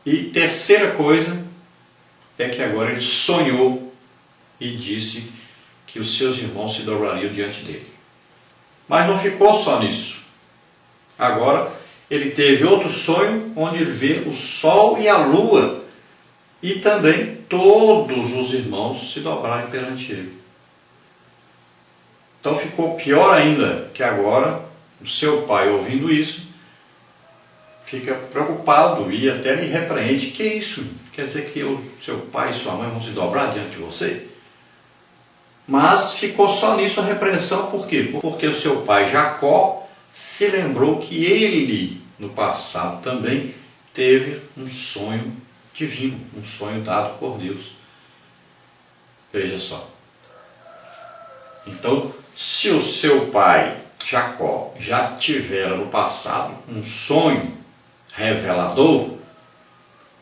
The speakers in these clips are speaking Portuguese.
E terceira coisa é que agora ele sonhou e disse que os seus irmãos se dobrariam diante dele. Mas não ficou só nisso. Agora ele teve outro sonho onde ele vê o sol e a lua e também todos os irmãos se dobrarem perante ele. Então ficou pior ainda, que agora o seu pai, ouvindo isso, fica preocupado e até lhe repreende. Que isso? Quer dizer que seu pai e sua mãe vão se dobrar diante de você? Mas ficou só nisso a repreensão, por quê? Porque o seu pai Jacó se lembrou que ele, no passado também, teve um sonho divino, um sonho dado por Deus. Veja só. Então, se o seu pai Jacó já tivera no passado um sonho revelador,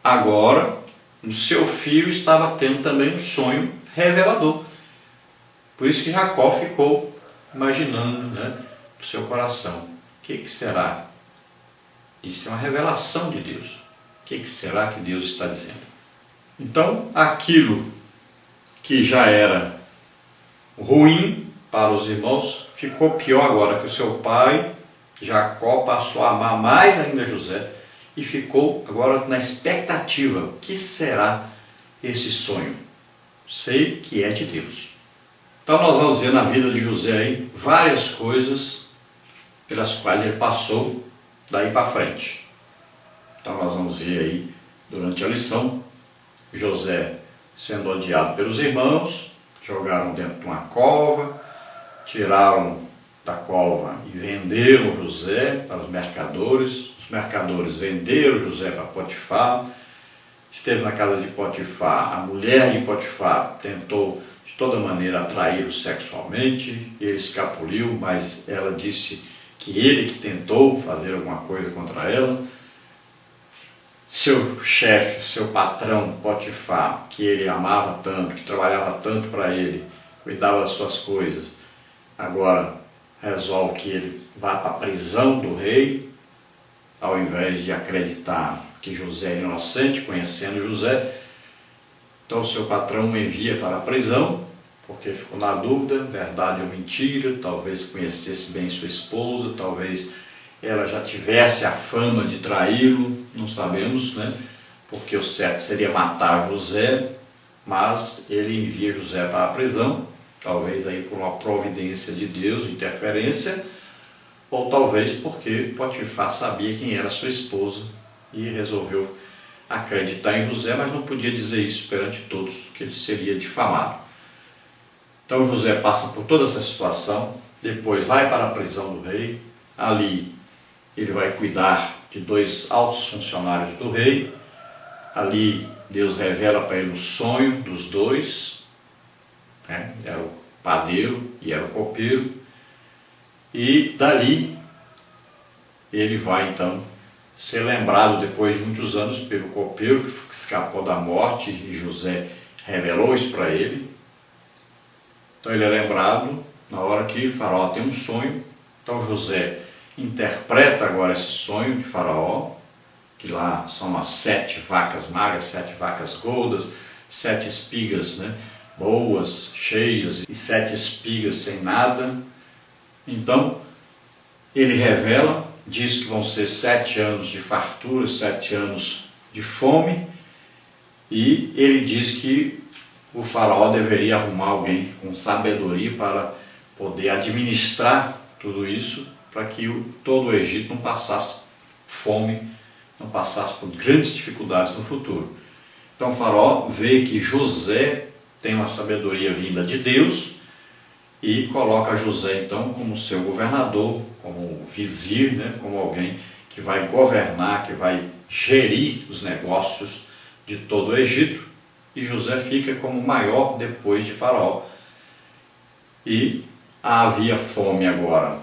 agora o seu filho estava tendo também um sonho revelador. Por isso que Jacó ficou imaginando, no seu coração, o que será? Isso é uma revelação de Deus. O que será que Deus está dizendo? Então, aquilo que já era ruim para os irmãos, ficou pior agora, que o seu pai, Jacó, passou a amar mais ainda José e ficou agora na expectativa. O que será esse sonho? Sei que é de Deus. Então nós vamos ver na vida de José aí várias coisas pelas quais ele passou daí para frente. Então nós vamos ver aí durante a lição José sendo odiado pelos irmãos, jogaram dentro de uma cova, tiraram da cova e venderam José para os mercadores venderam José para Potifar, esteve na casa de Potifar, a mulher de Potifar tentou de toda maneira atraí-lo sexualmente, ele escapuliu, mas ela disse que ele que tentou fazer alguma coisa contra ela. Seu chefe, seu patrão Potifar, que ele amava tanto, que trabalhava tanto para ele, cuidava das suas coisas, agora resolve que ele vá para a prisão do rei, ao invés de acreditar que José é inocente, conhecendo José. Então seu patrão o envia para a prisão, porque ficou na dúvida, verdade ou mentira, talvez conhecesse bem sua esposa, talvez ela já tivesse a fama de traí-lo, não sabemos, porque o certo seria matar José, mas ele envia José para a prisão, talvez aí por uma providência de Deus, interferência, ou talvez porque Potifar sabia quem era sua esposa e resolveu acreditar em José, mas não podia dizer isso perante todos, que ele seria difamado. Então José passa por toda essa situação, depois vai para a prisão do rei, ali ele vai cuidar de 2 altos funcionários do rei, ali Deus revela para ele o sonho dos 2, era o padeiro e era o copeiro, e dali ele vai então ser lembrado depois de muitos anos pelo copeiro que escapou da morte e José revelou isso para ele. Então ele é lembrado na hora que Faraó tem um sonho. Então José interpreta agora esse sonho de Faraó, que lá são as 7 vacas magras, 7 vacas gordas, 7 espigas boas, cheias, e 7 espigas sem nada. Então ele revela, diz que vão ser 7 anos de fartura, 7 anos de fome, e ele diz que o faraó deveria arrumar alguém com sabedoria para poder administrar tudo isso, para que todo o Egito não passasse fome, não passasse por grandes dificuldades no futuro. Então o faraó vê que José tem uma sabedoria vinda de Deus e coloca José então como seu governador, como vizir, como alguém que vai governar, que vai gerir os negócios de todo o Egito, e José fica como maior depois de Faraó. E havia fome agora,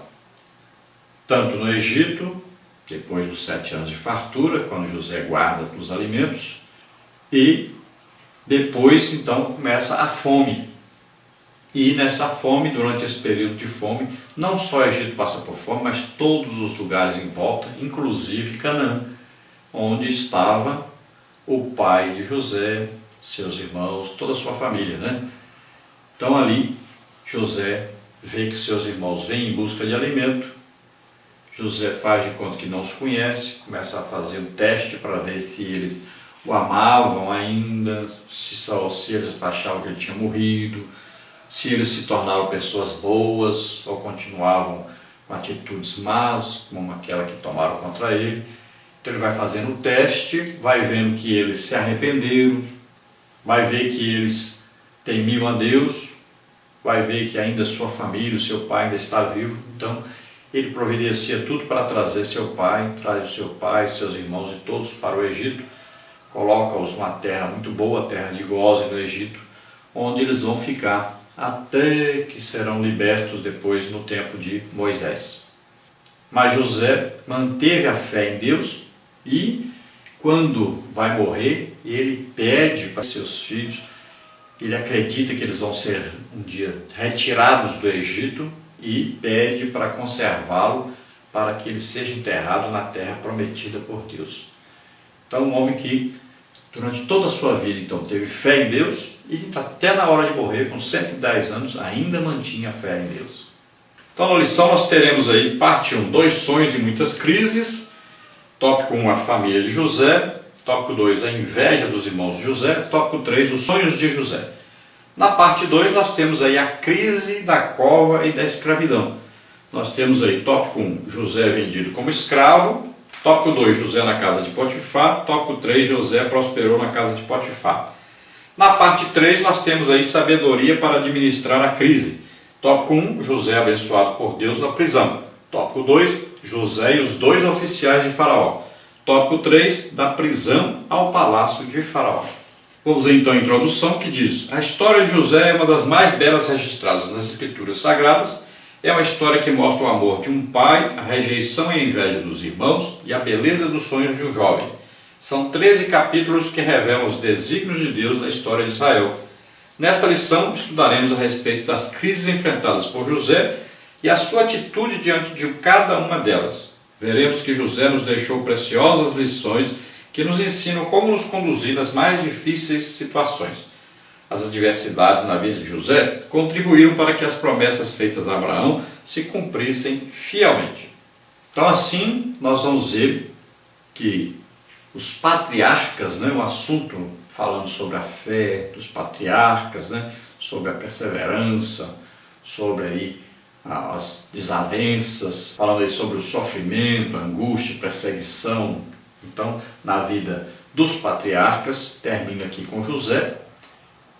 tanto no Egito, depois dos 7 anos de fartura, quando José guarda os alimentos, e depois então começa a fome. E nessa fome, durante esse período de fome, não só o Egito passa por fome, mas todos os lugares em volta, inclusive Canaã, onde estava o pai de José, seus irmãos, toda a sua família, né? Então ali José vê que seus irmãos vêm em busca de alimento. José faz de conta que não os conhece, começa a fazer um teste para ver se eles o amavam ainda, se eles achavam que ele tinha morrido, se eles se tornaram pessoas boas ou continuavam com atitudes más, como aquela que tomaram contra ele. Então ele vai fazendo o teste, vai vendo que eles se arrependeram, vai ver que eles temiam a Deus, vai ver que ainda sua família, o seu pai ainda está vivo. Então ele providencia tudo para trazer seu pai, traz o seu pai, seus irmãos e todos para o Egito, coloca-os numa terra muito boa, a terra de Gósen no Egito, onde eles vão ficar até que serão libertos depois no tempo de Moisés. Mas José manteve a fé em Deus e quando vai morrer, ele pede para seus filhos, ele acredita que eles vão ser um dia retirados do Egito e pede para conservá-lo para que ele seja enterrado na terra prometida por Deus. Então um homem que durante toda a sua vida então teve fé em Deus e até na hora de morrer, com 110 anos, ainda mantinha fé em Deus. Então na lição nós teremos aí parte 1, 2 sonhos e muitas crises. Tópico 1, a família de José. Tópico 2, a inveja dos irmãos de José. Tópico 3, os sonhos de José. Na parte 2 nós temos aí a crise da cova e da escravidão. Nós temos aí tópico 1, José vendido como escravo. Tópico 2, José na casa de Potifar. Tópico 3, José prosperou na casa de Potifar. Na parte 3 nós temos aí sabedoria para administrar a crise. Tópico 1, José abençoado por Deus na prisão. Tópico 2, José e os 2 oficiais de Faraó. Tópico 3, da prisão ao palácio de Faraó. Vamos ver então a introdução que diz: a história de José é uma das mais belas registradas nas Escrituras Sagradas. É uma história que mostra o amor de um pai, a rejeição e a inveja dos irmãos e a beleza dos sonhos de um jovem. São 13 capítulos que revelam os desígnios de Deus na história de Israel. Nesta lição estudaremos a respeito das crises enfrentadas por José e a sua atitude diante de cada uma delas. Veremos que José nos deixou preciosas lições que nos ensinam como nos conduzir nas mais difíceis situações. As adversidades na vida de José contribuíram para que as promessas feitas a Abraão se cumprissem fielmente. Então assim nós vamos ver que os patriarcas, um assunto falando sobre a fé dos patriarcas, sobre a perseverança, sobre aí as desavenças, falando aí sobre o sofrimento, a angústia, perseguição. Então, na vida dos patriarcas, termina aqui com José,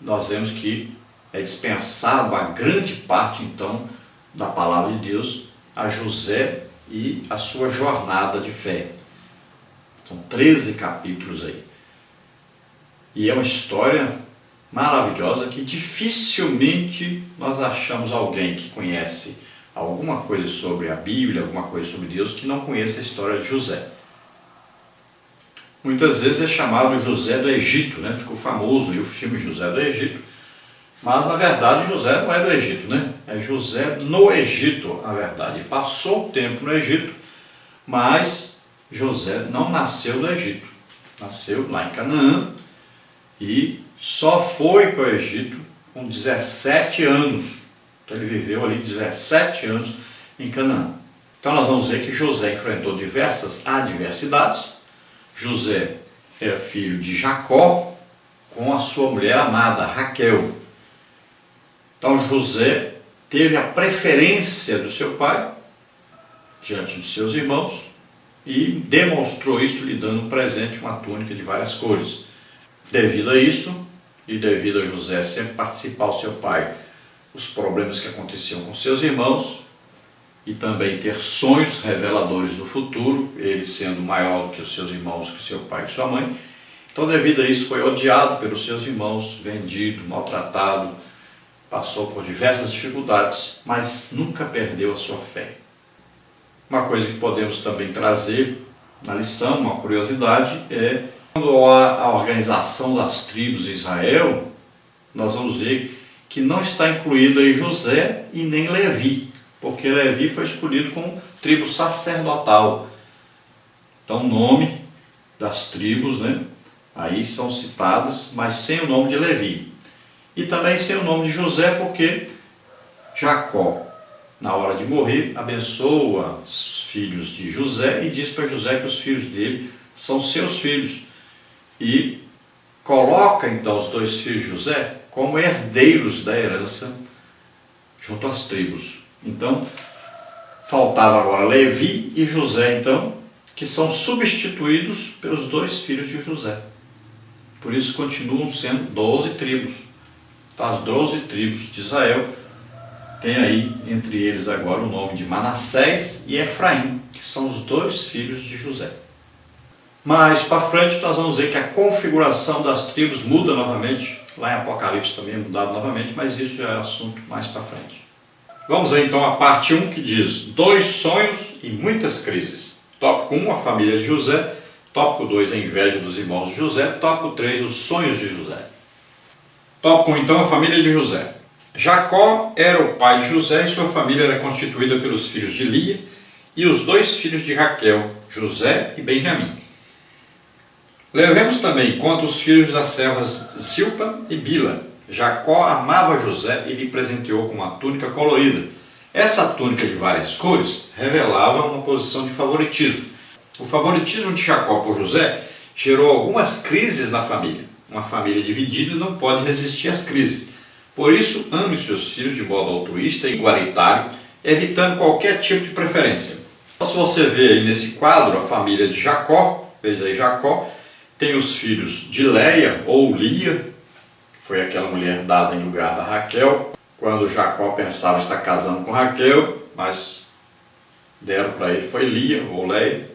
nós vemos que é dispensado a grande parte, então, da palavra de Deus a José e a sua jornada de fé. São 13 capítulos aí. E é uma história maravilhosa que dificilmente nós achamos alguém que conhece alguma coisa sobre a Bíblia, alguma coisa sobre Deus, que não conheça a história de José. Muitas vezes é chamado José do Egito, ficou famoso aí o filme José do Egito, mas na verdade José não é do Egito, é José no Egito, na verdade. Ele passou o tempo no Egito, mas José não nasceu no Egito, nasceu lá em Canaã e só foi para o Egito com 17 anos. Então ele viveu ali 17 anos em Canaã. Então nós vamos ver que José enfrentou diversas adversidades. José era filho de Jacó com a sua mulher amada, Raquel. Então José teve a preferência do seu pai diante de seus irmãos e demonstrou isso lhe dando um presente, uma túnica de várias cores. Devido a isso, e devido a José sempre participar ao seu pai os problemas que aconteciam com seus irmãos, e também ter sonhos reveladores do futuro, ele sendo maior que os seus irmãos, que seu pai e sua mãe. Então, devido a isso, foi odiado pelos seus irmãos, vendido, maltratado, passou por diversas dificuldades, mas nunca perdeu a sua fé. Uma coisa que podemos também trazer na lição, uma curiosidade, é quando há a organização das tribos de Israel, nós vamos ver que não está incluído aí José e nem Levi, porque Levi foi escolhido como tribo sacerdotal. Então o nome das tribos Aí são citadas, mas sem o nome de Levi. E também sem o nome de José, porque Jacó, na hora de morrer, abençoa os filhos de José e diz para José que os filhos dele são seus filhos. E coloca então os dois filhos de José como herdeiros da herança junto às tribos. Então, faltava agora Levi e José, então, que são substituídos pelos dois filhos de José. Por isso continuam sendo 12 tribos. Então, as 12 tribos de Israel tem aí entre eles agora o nome de Manassés e Efraim, que são os dois filhos de José. Mas para frente nós vamos ver que a configuração das tribos muda novamente. Lá em Apocalipse também é mudado novamente, mas isso já é assunto mais para frente. Vamos ver então a parte 1 que diz: 2 sonhos e muitas crises. Tópico 1, a família de José. Tópico 2, a inveja dos irmãos de José. Tópico 3, os sonhos de José. Tópico 1, então, a família de José. Jacó era o pai de José e sua família era constituída pelos filhos de Lia e os 2 filhos de Raquel, José e Benjamim. Levemos também em conta os filhos das servas Zilpa e Bila. Jacó amava José e lhe presenteou com uma túnica colorida. Essa túnica de várias cores revelava uma posição de favoritismo. O favoritismo de Jacó por José gerou algumas crises na família. Uma família dividida não pode resistir às crises. Por isso, ame seus filhos de modo altruísta e igualitário, evitando qualquer tipo de preferência. Então, se você vê aí nesse quadro a família de Jacó, veja aí Jacó, tem os filhos de Leia ou Lia, que foi aquela mulher dada em lugar da Raquel, quando Jacó pensava estar casando com Raquel, mas deram para ele, foi Lia ou Leia.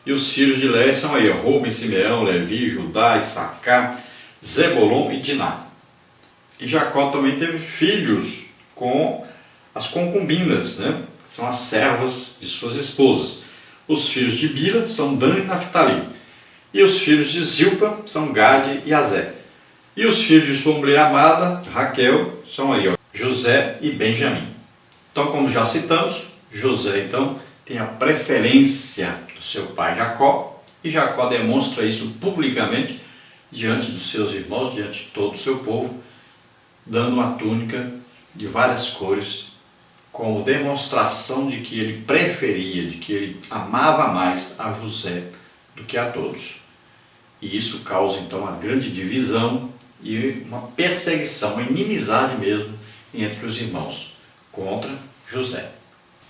E os filhos de Leia são aí Rúben, Simeão, Levi, Judá, Issacar, Zebulon e Diná. E Jacó também teve filhos com as concubinas, né? São as servas de suas esposas. Os filhos de Bila são Dan e Naftali. E os filhos de Zilpa são Gade e Azé. E os filhos de sua mulher amada, Raquel, são aí José e Benjamim. Então, como já citamos, José então tem a preferência do seu pai Jacó, e Jacó demonstra isso publicamente diante dos seus irmãos, diante de todo o seu povo, dando uma túnica de várias cores, como demonstração de que ele preferia, de que ele amava mais a José do que a todos. E isso causa então uma grande divisão e uma perseguição, uma inimizade mesmo entre os irmãos contra José.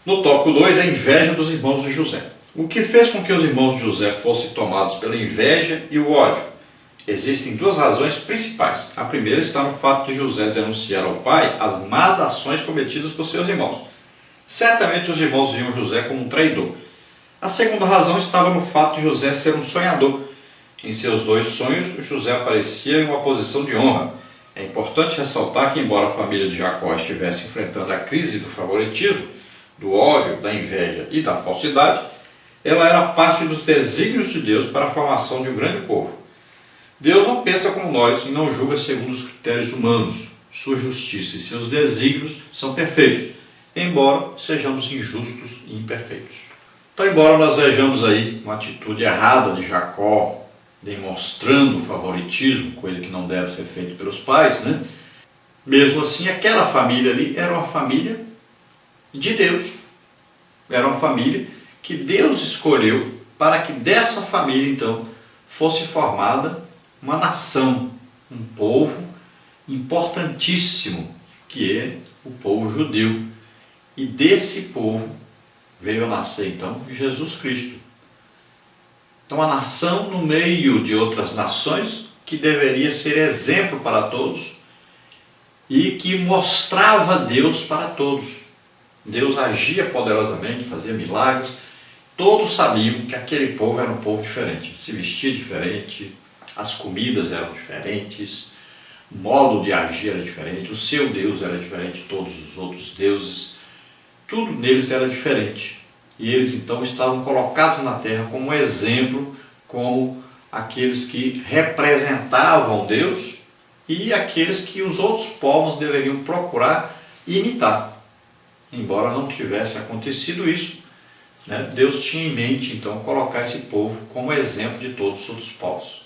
No tópico 2, a inveja dos irmãos de José. O que fez com que os irmãos de José fossem tomados pela inveja e o ódio? Existem 2 razões principais. A primeira está no fato de José denunciar ao pai as más ações cometidas por seus irmãos. Certamente os irmãos viam José como um traidor. A segunda razão estava no fato de José ser um sonhador. Em seus 2 sonhos, José aparecia em uma posição de honra. É importante ressaltar que, embora a família de Jacó estivesse enfrentando a crise do favoritismo, do ódio, da inveja e da falsidade, ela era parte dos desígnios de Deus para a formação de um grande povo. Deus não pensa como nós e não julga segundo os critérios humanos. Sua justiça e seus desígnios são perfeitos, embora sejamos injustos e imperfeitos. Então, embora nós vejamos aí uma atitude errada de Jacó, demonstrando favoritismo, coisa que não deve ser feita pelos pais, né? Mesmo assim, aquela família ali era uma família de Deus. Era uma família que Deus escolheu para que dessa família, então, fosse formada uma nação, um povo importantíssimo, que é o povo judeu. E desse povo veio a nascer, então, Jesus Cristo. Então, a nação no meio de outras nações, que deveria ser exemplo para todos e que mostrava Deus para todos. Deus agia poderosamente, fazia milagres. Todos sabiam que aquele povo era um povo diferente, se vestia diferente, as comidas eram diferentes, o modo de agir era diferente, o seu Deus era diferente de todos os outros deuses, tudo neles era diferente. E eles então estavam colocados na terra como exemplo, como aqueles que representavam Deus e aqueles que os outros povos deveriam procurar imitar. Embora não tivesse acontecido isso, né, Deus tinha em mente então colocar esse povo como exemplo de todos os outros povos.